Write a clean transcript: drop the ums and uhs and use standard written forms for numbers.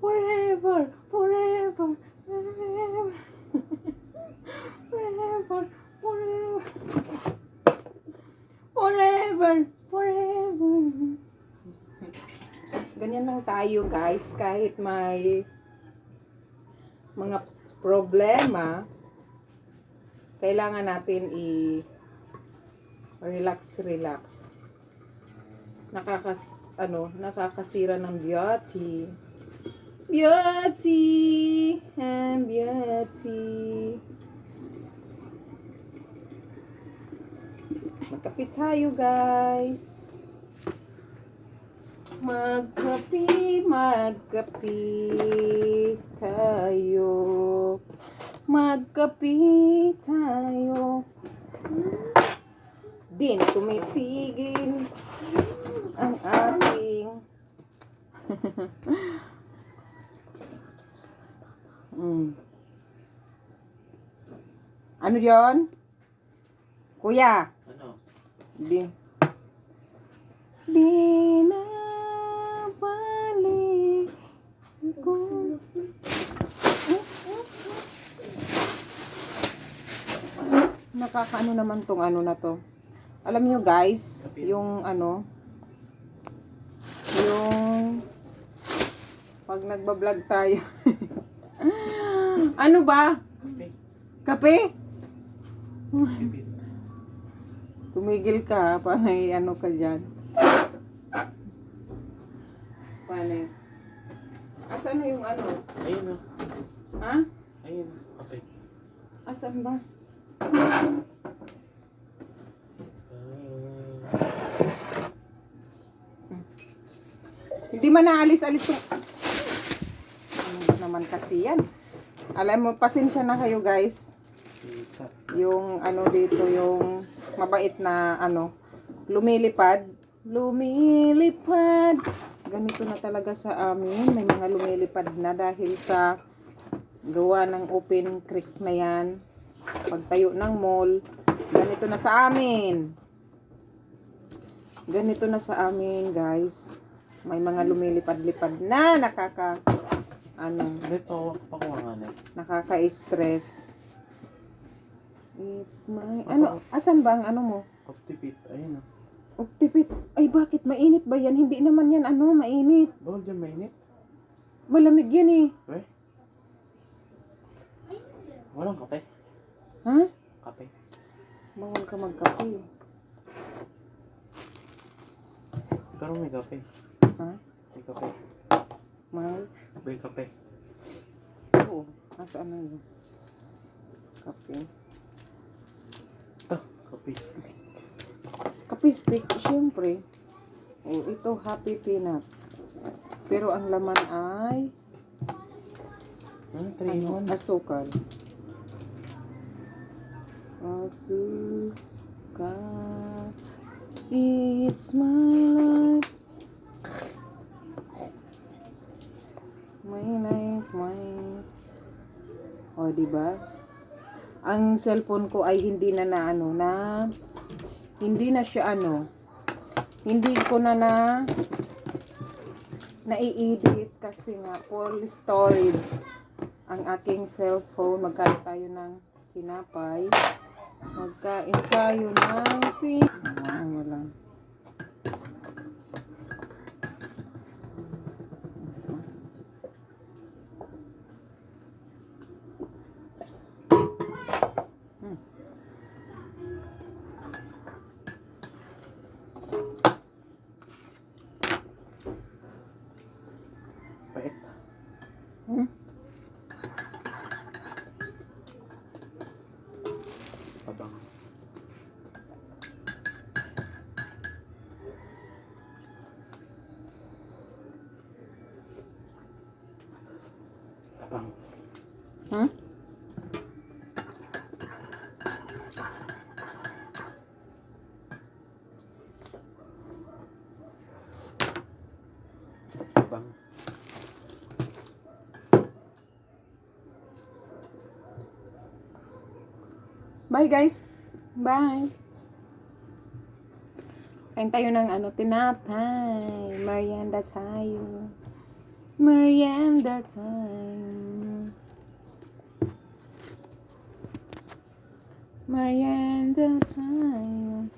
Forever, forever, forever. Forever, forever. Forever, forever. Ganyan lang tayo, guys. Kahit may mga problema, kailangan natin relax. Nakakasira ng beauty. Beauty and beauty. Magkape tayo, guys. Magkape tayo. Magkape tayo. Di na tumitigil ang ating Ano yon? Kuya? Ano? Di na balik ko. Nakakaano naman tong ano na to. Alam niyo, guys, yung pag nagbablog tayo. Ano ba? Kape? Tumigil ka, panay ano ka dyan. Panay. Asan na yung ano? Ayun o. Ha? Ayun. Okay. Asan ba? Hindi man naalis-alis to. Ano ba naman kasi yan? Alam mo, pasensya na kayo, guys. Yung ano dito, yung mabait na lumilipad. Ganito na talaga sa amin. May mga lumilipad na dahil sa gawa ng open creek na yan. Pagtayo ng mall. Ganito na sa amin. Ganito na sa amin, guys. May mga lumilipad-lipad na Dito, nakaka-stress. It's my... Asan ba ang mo? Optipit. Ayun o. Optipit. Ay, bakit? Mainit ba yan? Hindi naman yan, mainit. Bawal dyan mainit. Malamig yan eh. Eh? Walang kape. Ha? Kape. Bawal ka magkape. Pero may kape. Ha? May kape. Mahal? May kape. Oo. Nasaan na yun? Kape. Ito. Kape. Kape stick, syempre. Oh, ito, Happy Peanut. Pero ang laman ay... asukal. Asukal. It's my life. My life. O, diba? Ang cellphone ko ay hindi na hindi na siya hindi ko na nai-edit kasi nga full storage ang aking cellphone. Magkain tayo ng tinapay. Magkain tayo ng wala. Pait. Tabang. Tabang. Tabang. Bye, guys. Bye. Kain tayo ng tinapay. Merienda tayo. Merienda time. Merienda time.